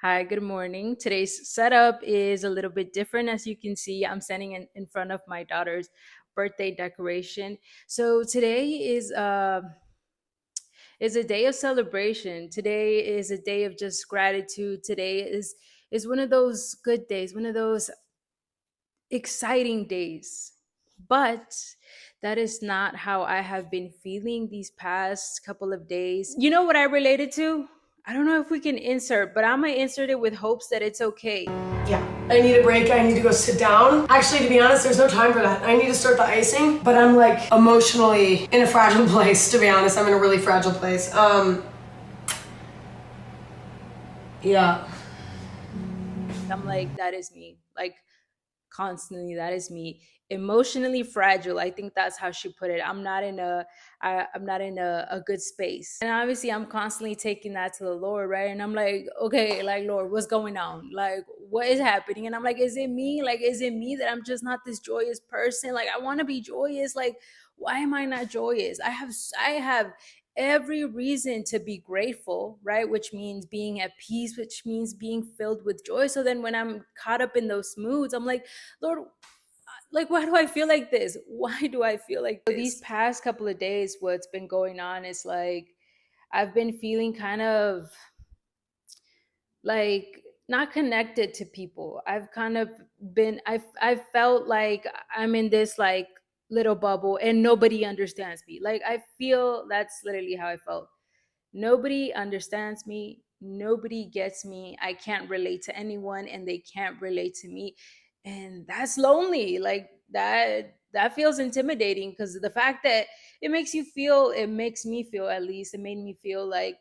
Hi, good morning. Today's setup is a little bit different. As you can see, I'm standing in front of my daughter's birthday decoration. So today is a day of celebration. Today is a day of just gratitude. Today is one of those good days, one of those exciting days. But that is not how I have been feeling these past couple of days. You know what I related to? I don't know if we can insert, but I'm gonna insert it with hopes that it's okay. Yeah, I need a break. I need to go sit down. Actually, to be honest, there's no time for that. I need to start the icing, but I'm like emotionally in a fragile place, to be honest. I'm in a really fragile place. Yeah. I'm like, that is me. Like constantly, that is me. Emotionally fragile. I think that's how she put it. I'm not in a good space. And obviously I'm constantly taking that to the Lord, right? And I'm like, okay, like Lord, what's going on? Like what is happening? And I'm like, is it me? Like, is it me that I'm just not this joyous person? Like I want to be joyous. Like, why am I not joyous? I have every reason to be grateful, right? Which means being at peace, which means being filled with joy. So then when I'm caught up in those moods, I'm like, Lord, like, why do I feel like this? Why do I feel like this? These past couple of days, what's been going on is like, I've been feeling kind of like not connected to people. I've kind of I've felt like I'm in this like little bubble and nobody understands me. Like I feel that's literally how I felt. Nobody understands me. Nobody gets me. I can't relate to anyone and they can't relate to me. And that's lonely. Like that feels intimidating because the fact that it makes me feel, at least it made me feel like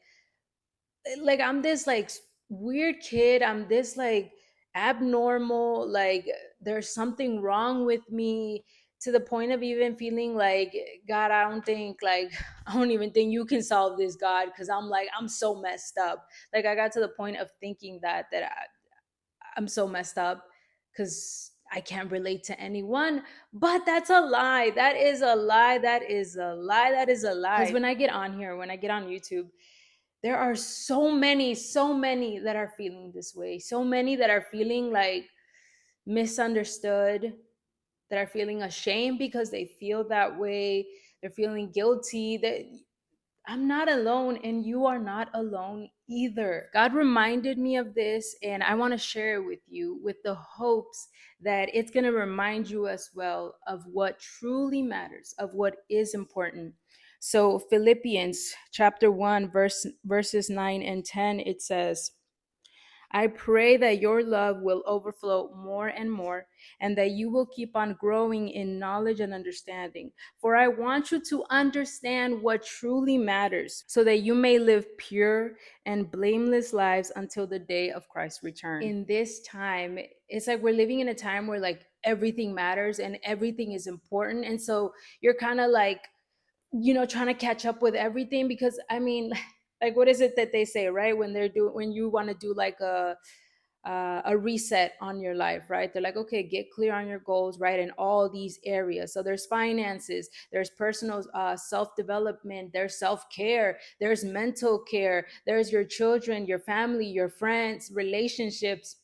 I'm this like weird kid. I'm this like abnormal, like there's something wrong with me, to the point of even feeling like, God, I don't even think you can solve this, God, because I'm so messed up. Like I got to the point of thinking I'm so messed up because I can't relate to anyone. But that's a lie. That is a lie. That is a lie. That is a lie. Because when I get on here, when I get on YouTube, there are so many that are feeling this way. So many that are feeling like misunderstood, that are feeling ashamed because they feel that way. They're feeling guilty. That I'm not alone and you are not alone either. God reminded me of this and I want to share it with you with the hopes that it's going to remind you as well of what truly matters, of what is important. So Philippians chapter 1 verses 9 and 10, it says, I pray that your love will overflow more and more, and that you will keep on growing in knowledge and understanding. For I want you to understand what truly matters, so that you may live pure and blameless lives until the day of Christ's return. In this time, it's like we're living in a time where like everything matters and everything is important. And so you're kind of like, trying to catch up with everything because I mean, like what is it that they say, right? When you want to do like a reset on your life, right? They're like, okay, get clear on your goals, right? In all these areas. So there's finances, there's personal self-development, there's self-care, there's mental care, there's your children, your family, your friends, relationships.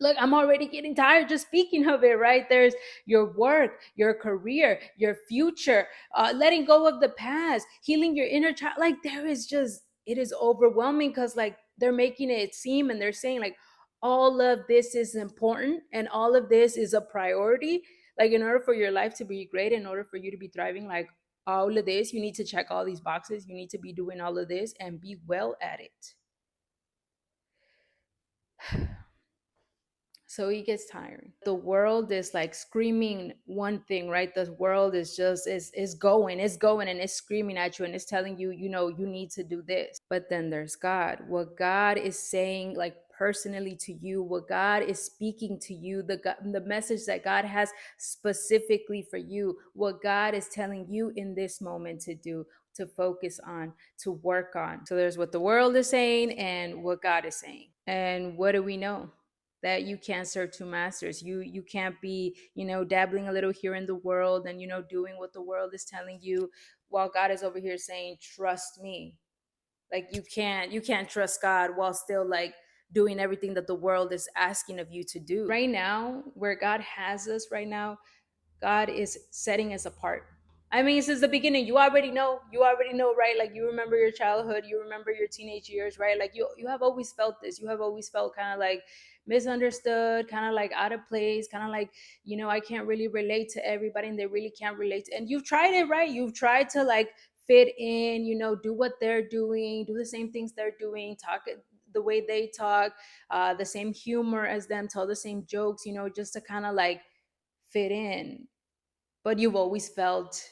Look, I'm already getting tired just speaking of it, right? There's your work, your career, your future, letting go of the past, healing your inner child. Like there is just, it is overwhelming because like they're making it seem and they're saying like all of this is important and all of this is a priority. Like in order for your life to be great, in order for you to be thriving, like all of this, you need to check all these boxes. You need to be doing all of this and be well at it. So it gets tiring. The world is like screaming one thing, right? The world is just is going and it's screaming at you and it's telling you, you need to do this. But then there's God. What God is saying like personally to you, what God is speaking to you, the message that God has specifically for you, what God is telling you in this moment to do, to focus on, to work on. So there's what the world is saying and what God is saying. And what do we know? That you can't serve two masters. You can't be, dabbling a little here in the world and doing what the world is telling you while God is over here saying trust me. Like you can't trust God while still like doing everything that the world is asking of you to do. Right now, where God has us right now, God is setting us apart. I mean, since the beginning, you already know, right? Like you remember your childhood, you remember your teenage years, right? Like you have always felt this. You have always felt kind of like misunderstood, kind of like out of place, kind of like, I can't really relate to everybody and they really can't relate to, and you've tried it, right? You've tried to like fit in, do what they're doing, do the same things they're doing, talk the way they talk, the same humor as them, tell the same jokes, just to kind of like fit in. But you've always felt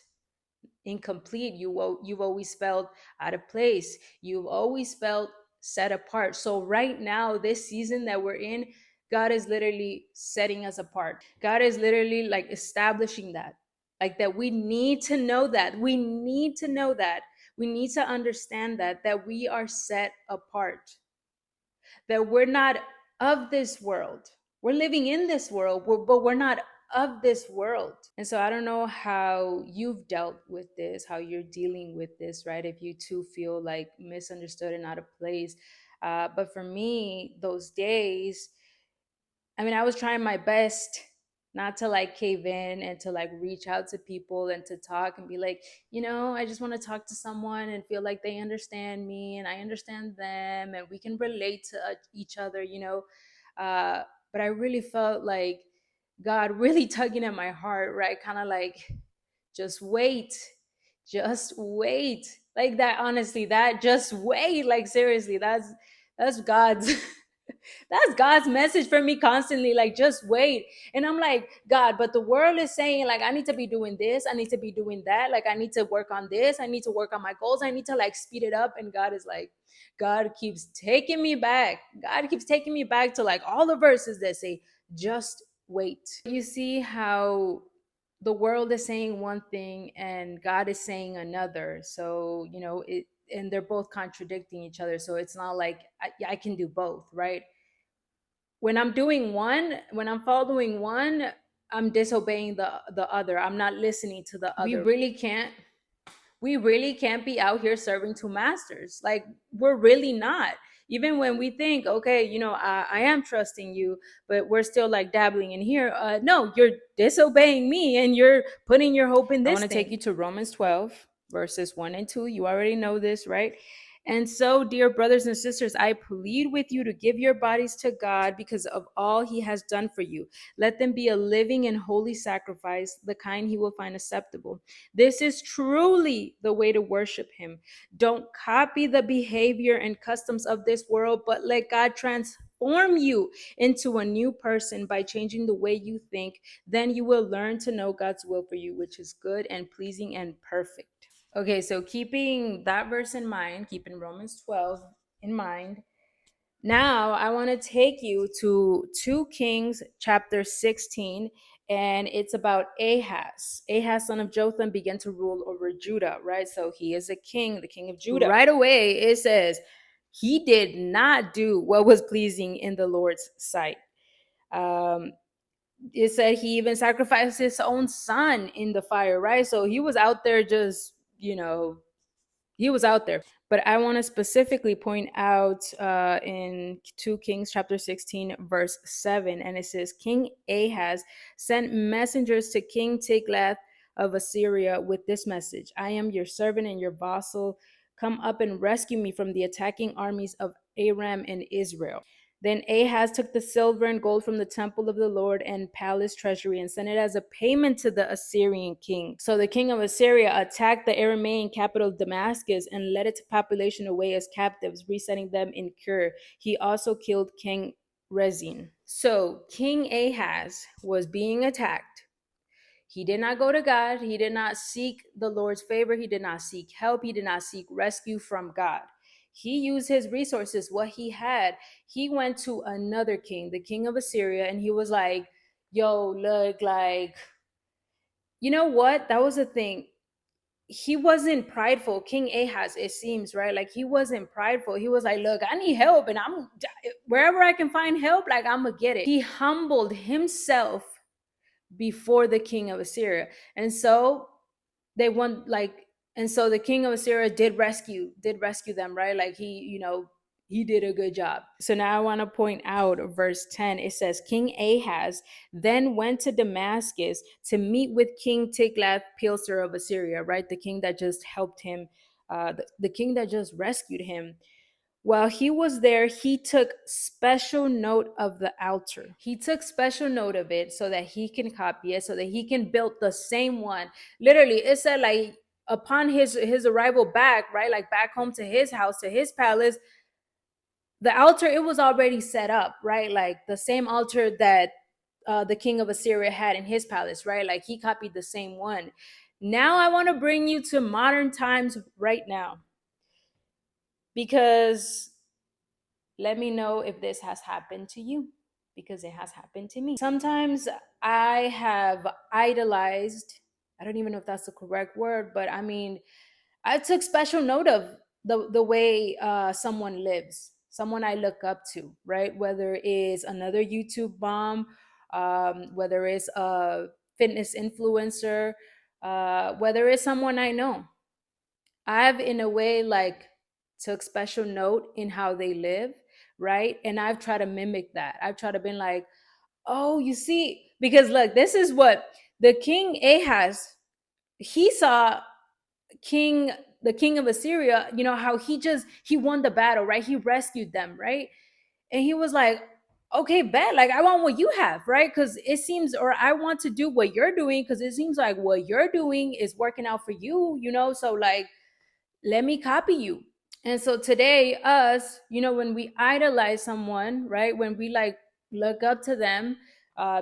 incomplete. You've always felt out of place. You've always felt set apart. So right now, this season that we're in, God is literally setting us apart. God is literally like establishing that, like that we need to know that. We need to know that. We need to understand that we are set apart, that we're not of this world. We're living in this world, but we're not of this world. And so I don't know how you've dealt with this, how you're dealing with this, right? If you too feel like misunderstood and out of place. But for me, those days, I mean, I was trying my best not to like cave in and to like reach out to people and to talk and be like, I just want to talk to someone and feel like they understand me and I understand them and we can relate to each other, Uh, but I really felt like God really tugging at my heart, right? Kind of like, just wait, just wait. Like that, honestly, that just wait. Like seriously, that's God's that's God's message for me constantly. Like, just wait. And I'm like, God, but the world is saying, like, I need to be doing this. I need to be doing that. Like, I need to work on this. I need to work on my goals. I need to like speed it up. And God is like, God keeps taking me back. God keeps taking me back to like all the verses that say, just wait. You see how the world is saying one thing and God is saying another. So, and they're both contradicting each other. So it's not like I can do both, right? When I'm doing one, when I'm following one, I'm disobeying the other. I'm not listening to the other. We really can't be out here serving two masters. Like, we're really not. Even when we think, okay, I am trusting you, but we're still like dabbling in here. No, you're disobeying me and you're putting your hope in this. I want to take you to Romans 12 verses 1 and 2. You already know this, right? And so, dear brothers and sisters, I plead with you to give your bodies to God because of all he has done for you. Let them be a living and holy sacrifice, the kind he will find acceptable. This is truly the way to worship him. Don't copy the behavior and customs of this world, but let God transform you into a new person by changing the way you think. Then you will learn to know God's will for you, which is good and pleasing and perfect. Okay, so keeping that verse in mind, keeping Romans 12 in mind, now I want to take you to 2 Kings chapter 16, and it's about Ahaz. Ahaz, son of Jotham, began to rule over Judah, right? So he is a king, the king of Judah. Right away, it says he did not do what was pleasing in the Lord's sight. It said he even sacrificed his own son in the fire, right? So he was out there just, he was out there. But I want to specifically point out in 2 Kings chapter 16, verse 7, and it says, King Ahaz sent messengers to King Tiglath of Assyria with this message: I am your servant and your vassal. Come up and rescue me from the attacking armies of Aram and Israel. Then Ahaz took the silver and gold from the temple of the Lord and palace treasury and sent it as a payment to the Assyrian king. So the king of Assyria attacked the Aramean capital Damascus and led its population away as captives, resetting them in Kir. He also killed King Rezin. So King Ahaz was being attacked. He did not go to God. He did not seek the Lord's favor. He did not seek help. He did not seek rescue from God. He used his resources, what he had. He went to another king, the king of Assyria, and he was like, yo, look, like, you know what? That was the thing. He wasn't prideful. King Ahaz, it seems, right? Like, he wasn't prideful. He was like, look, I need help, and I'm wherever I can find help, like, I'm gonna get it. He humbled himself before the king of Assyria. And so they won, like, and so the king of Assyria did rescue them, right? Like, he, he did a good job. So now I want to point out verse 10. It says, King Ahaz then went to Damascus to meet with King Tiglath-Pileser of Assyria, right? The king that just helped him, the king that just rescued him. While he was there, he took special note of the altar. He took special note of it so that he can copy it, so that he can build the same one. Literally, it said like upon his arrival back, right? Like back home to his house, to his palace, the altar, it was already set up, right? Like the same altar that the king of Assyria had in his palace, right? Like he copied the same one. Now I want to bring you to modern times right now, because let me know if this has happened to you, because it has happened to me. Sometimes I have idolized, I don't even know if that's the correct word, but I mean, I took special note of the way someone lives, someone I look up to, right? Whether it's another YouTube bomb, whether it's a fitness influencer, whether it's someone I know. I've, in a way, like took special note in how they live, right? And I've tried to mimic that. I've tried to be like, oh, you see, because look, this is what the king Ahaz, he saw king the king of Assyria, you know, how he won the battle, right? He rescued them, right? And he was like, okay, bet, like I want what you have, right? Because it seems, or I want to do what you're doing, because it seems like what you're doing is working out for you, you know, so like let me copy you. And so today, us, you know, when we idolize someone, right, when we like look up to them,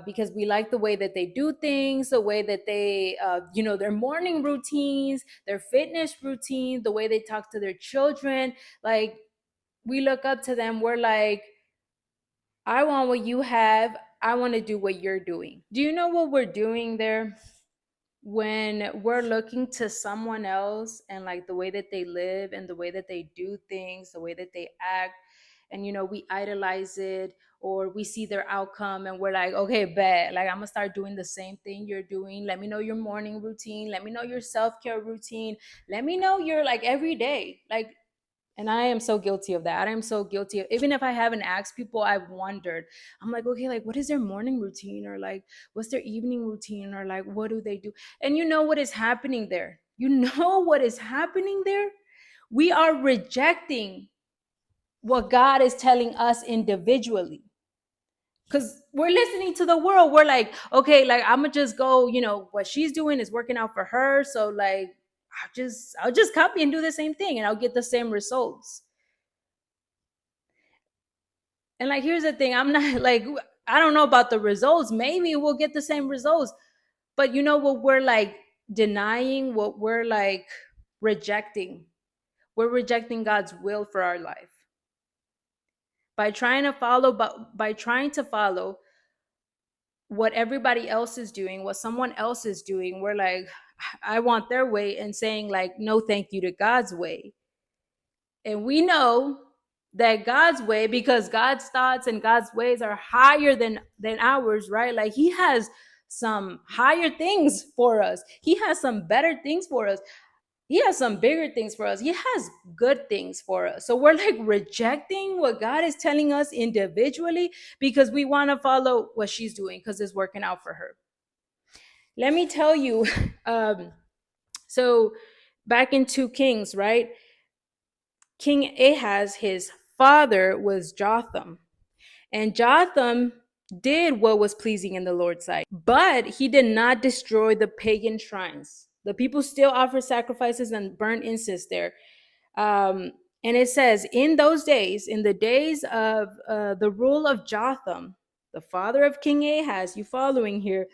because we like the way that they do things, the way that they, you know, their morning routines, their fitness routine, the way they talk to their children, like we look up to them. We're like, I want what you have. I want to do what you're doing. Do you know what we're doing there? When we're looking to someone else and like the way that they live and the way that they do things, the way that they act, and you know, we idolize it, or we see their outcome and we're like, okay, bet, like I'm gonna start doing the same thing you're doing. Let me know your morning routine, let me know your self-care routine, let me know your like every day, like. And I am so guilty of that. I'm so guilty of, even if I haven't asked people, I've wondered. I'm like, okay, like what is their morning routine, or like what's their evening routine, or like what do they do? And you know what is happening there? You know what is happening there? We are rejecting what God is telling us individually. Because we're listening to the world. We're like, okay, like I'm gonna just go, you know, what she's doing is working out for her. So like I'll just copy and do the same thing and I'll get the same results. And like, here's the thing, I'm not like, I don't know about the results. Maybe we'll get the same results. But you know what we're like denying, what we're like rejecting? We're rejecting God's will for our life. By trying to follow what everybody else is doing, what someone else is doing, we're like, I want their way, and saying like, no, thank you to God's way. And we know that God's way, because God's thoughts and God's ways are higher than ours, right? Like he has some higher things for us. He has some better things for us. He has some bigger things for us. He has good things for us. So we're like rejecting what God is telling us individually because we want to follow what she's doing because it's working out for her. Let me tell you, so back in 2 Kings, right? King Ahaz, his father was Jotham. And Jotham did what was pleasing in the Lord's sight, but he did not destroy the pagan shrines. The people still offer sacrifices and burn incense there. And it says, in those days, in the days of the rule of Jotham, the father of King Ahaz, you following here,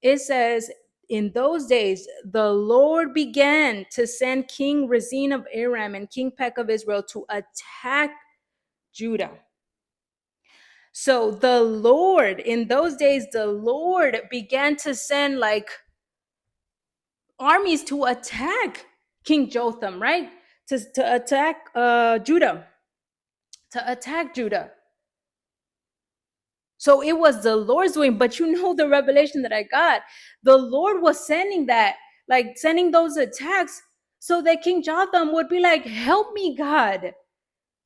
it says, in those days, the Lord began to send King Rezin of Aram and King Pekah of Israel to attack Judah. So the Lord, in those days, the Lord began to send like armies to attack King Jotham, right? To attack Judah, to attack Judah. So it was the Lord's doing, but you know the revelation that I got, the Lord was sending that, like sending those attacks so that King Jotham would be like, help me, God.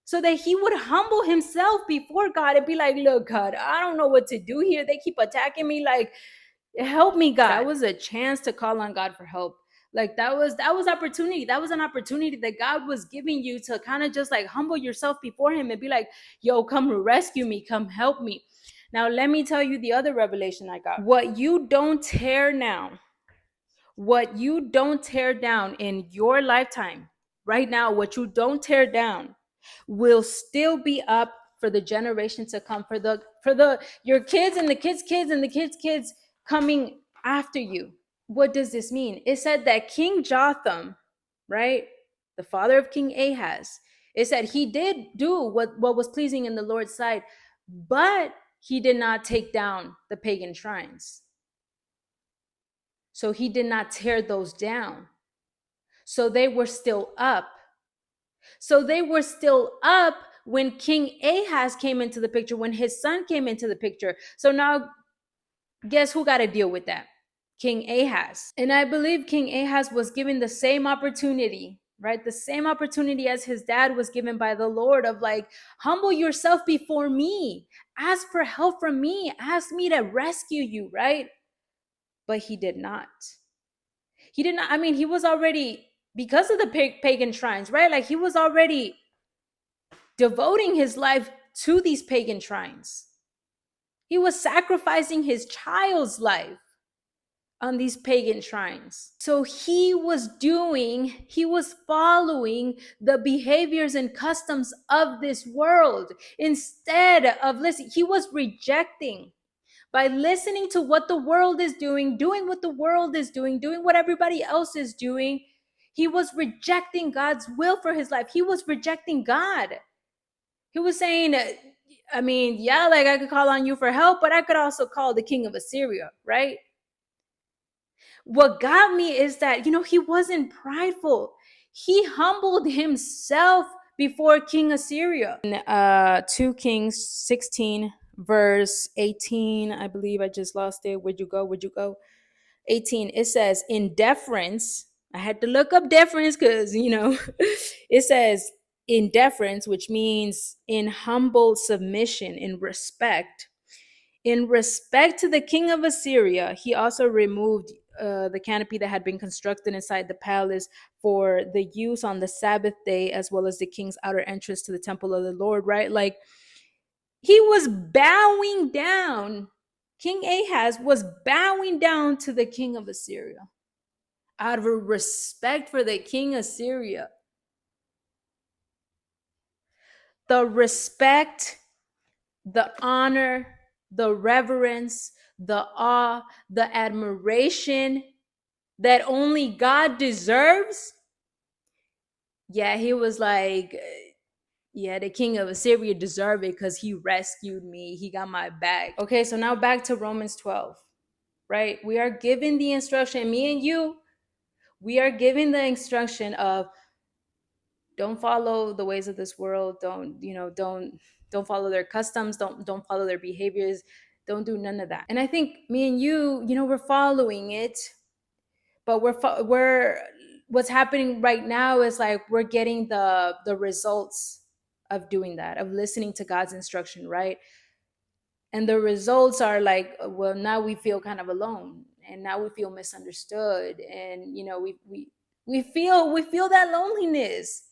so that he would humble himself before God and be like, look, God, I don't know what to do here. They keep attacking me. Like, help me, God. That was a chance to call on God for help. Like that was opportunity. That was an opportunity that God was giving you to kind of just like humble yourself before him and be like, yo, come rescue me, come help me. Now let me tell you the other revelation I got. What you don't tear now, what you don't tear down in your lifetime, right now, what you don't tear down will still be up for the generation to come, for the your kids and the kids kids and the kids kids coming after you. What does this mean? It said that King Jotham, right, the father of King Ahaz, it said he did do what was pleasing in the Lord's sight, but he did not take down the pagan shrines. So he did not tear those down. So they were still up. So they were still up when King Ahaz came into the picture, when his son came into the picture. So now, guess who got to deal with that? King Ahaz. And I believe King Ahaz was given the same opportunity, right? The same opportunity as his dad was given by the Lord of like, humble yourself before me, ask for help from me, ask me to rescue you, right? But he did not. He did not. I mean, he was already, because of the pagan shrines, right? Like he was already devoting his life to these pagan shrines. He was sacrificing his child's life on these pagan shrines. So he was following the behaviors and customs of this world instead of listening. He was rejecting. By listening to what the world is doing what the world is doing what everybody else is doing, he was rejecting God's will for his life. He was rejecting God. He was saying, I mean, yeah, like I could call on you for help, but I could also call the king of Assyria, right? What got me is that, he wasn't prideful. He humbled himself before King Assyria. In 2 Kings 16, verse 18, I believe I just lost it. Where'd you go? 18, it says, in deference, I had to look up deference because, it says in deference, which means in humble submission, in respect. In respect to the king of Assyria, he also removed the canopy that had been constructed inside the palace for the use on the Sabbath day, as well as the king's outer entrance to the temple of the Lord, right? Like he was bowing down. King Ahaz was bowing down to the king of Assyria out of a respect for the king of Assyria. The respect, the honor, the reverence, the awe, the admiration that only God deserves. Yeah, he was like, yeah, the king of Assyria deserved it because he rescued me. He got my back. Okay, so now back to Romans 12, right? We are given the instruction, me and you, we are given the instruction of don't follow the ways of this world. Don't follow their customs. Don't follow their behaviors. Don't do none of that. And I think me and you, we're following it, but we're what's happening right now is like we're getting the results of doing that, of listening to God's instruction, right? And the results are like, well, now we feel kind of alone, and now we feel misunderstood, and we feel that loneliness,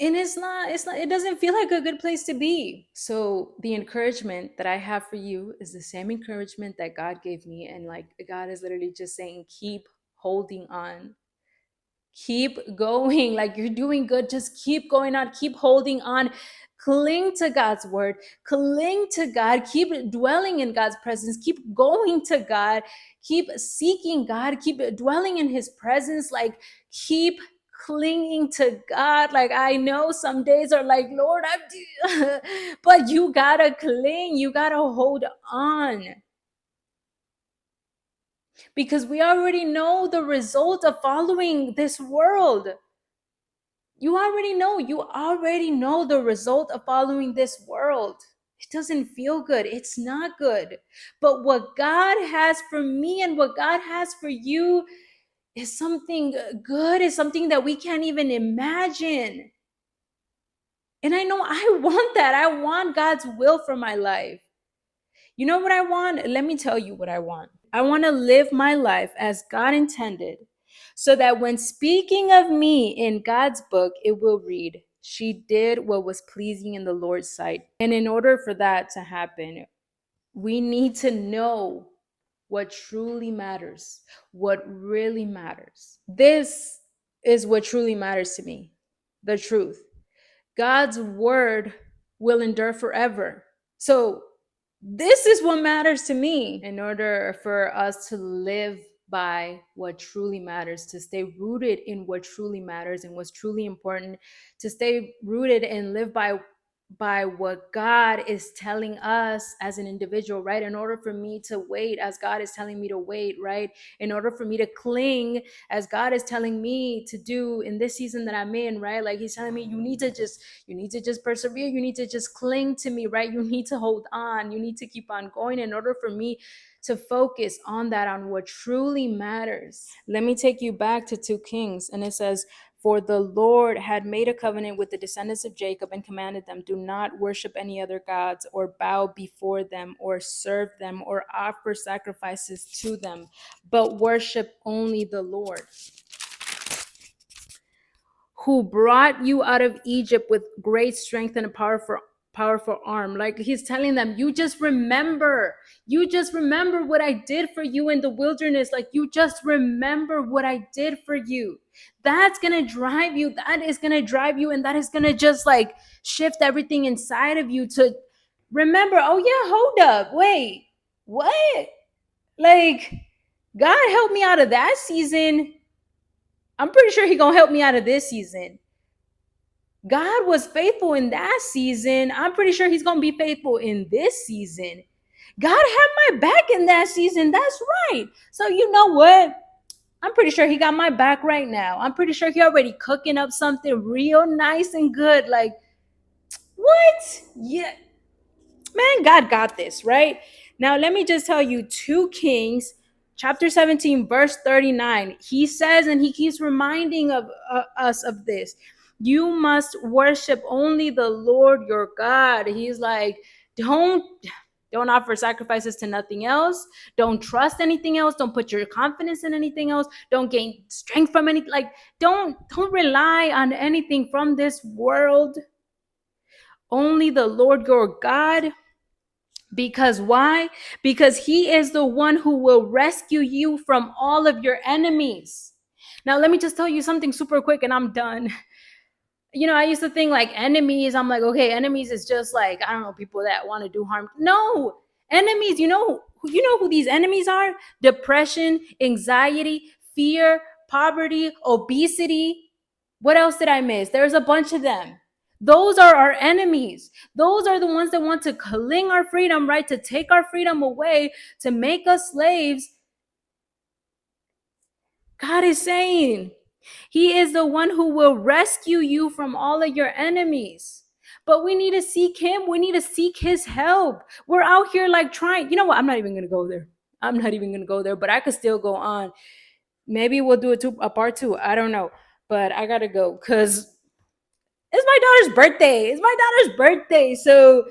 and it doesn't feel like a good place to be. So the encouragement that I have for you is the same encouragement that God gave me, and like God is literally just saying, keep holding on, keep going. Like you're doing good, just keep going on, keep holding on. Cling to God's word, cling to God, keep dwelling in God's presence, keep going to God, keep seeking God, keep dwelling in his presence, like keep clinging to God. Like I know some days are like, Lord, but you gotta cling, you gotta hold on. Because we already know the result of following this world. You already know the result of following this world. It doesn't feel good. It's not good. But what God has for me and what God has for you is something good, is something that we can't even imagine. And I know I want that. I want God's will for my life. You know what I want? Let me tell you what I want. I want to live my life as God intended, so that when speaking of me in God's book, it will read, "She did what was pleasing in the Lord's sight." And in order for that to happen, we need to know what truly matters, what really matters. This is what truly matters to me, the truth. God's word will endure forever. So, this is what matters to me. In order for us to live by what truly matters, to stay rooted in what truly matters and what's truly important, to stay rooted and live by what God is telling us as an individual, right? In order for me to wait as God is telling me to wait, right? In order for me to cling as God is telling me to do in this season that I'm in, right? Like he's telling me, you need to just persevere. You need to just cling to me, right? You need to hold on. You need to keep on going in order for me to focus on that, on what truly matters. Let me take you back to 2 Kings, and it says, "For the Lord had made a covenant with the descendants of Jacob and commanded them, do not worship any other gods or bow before them or serve them or offer sacrifices to them, but worship only the Lord, who brought you out of Egypt with great strength and a powerful arm." Like he's telling them, you just remember what I did for you in the wilderness. Like you just remember what I did for you. That's gonna drive you. That is gonna drive you, and that is gonna just like shift everything inside of you to remember, oh yeah, hold up, wait, what? Like God helped me out of that season. I'm pretty sure he gonna help me out of this season. God was faithful in that season. I'm pretty sure he's going to be faithful in this season. God had my back in that season. That's right. So you know what? I'm pretty sure he got my back right now. I'm pretty sure he already cooking up something real nice and good. Like, what? Yeah. Man, God got this, right? Now, let me just tell you 2 Kings chapter 17 verse 39. He says, and he keeps reminding of us of this, you must worship only the Lord your God. He's like, don't offer sacrifices to nothing else. Don't trust anything else. Don't put your confidence in anything else. Don't gain strength from anything. Like, don't rely on anything from this world. Only the Lord your God. Because why? Because he is the one who will rescue you from all of your enemies. Now, let me just tell you something super quick and I'm done. You know, I used to think like enemies, I'm like, okay, enemies is just like, I don't know, people that want to do harm. No, enemies, you know who these enemies are? Depression, anxiety, fear, poverty, obesity. What else did I miss? There's a bunch of them. Those are our enemies. Those are the ones that want to cling our freedom, right? To take our freedom away, to make us slaves. God is saying he is the one who will rescue you from all of your enemies. But we need to seek him. We need to seek his help. We're out here like trying. You know what? I'm not even going to go there. But I could still go on. Maybe we'll do a part 2. I don't know. But I got to go because it's my daughter's birthday. So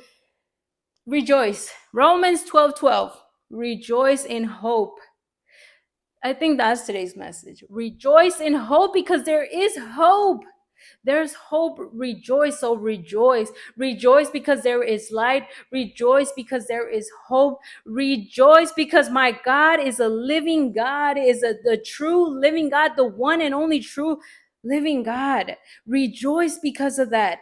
rejoice. Romans 12:12. Rejoice in hope. I think that's today's message. Rejoice in hope because there is hope. There's hope. Rejoice. So rejoice. Rejoice because there is light. Rejoice because there is hope. Rejoice because my God is a living God, the true living God, the one and only true living God. Rejoice because of that.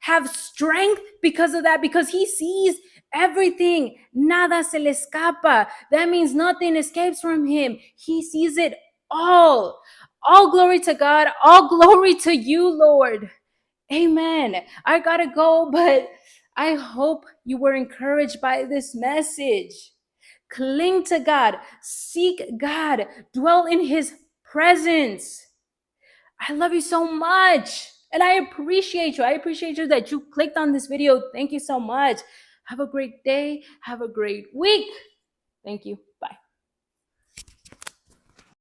Have strength because of that, because he sees everything. Nada se le escapa. That means nothing escapes from him. He sees it all. All glory to God. All glory to you, Lord. Amen. I gotta go, but I hope you were encouraged by this message. Cling to God. Seek God. Dwell in his presence. I love you so much. And I appreciate you. I appreciate you that you clicked on this video. Thank you so much. Have a great day. Have a great week. Thank you.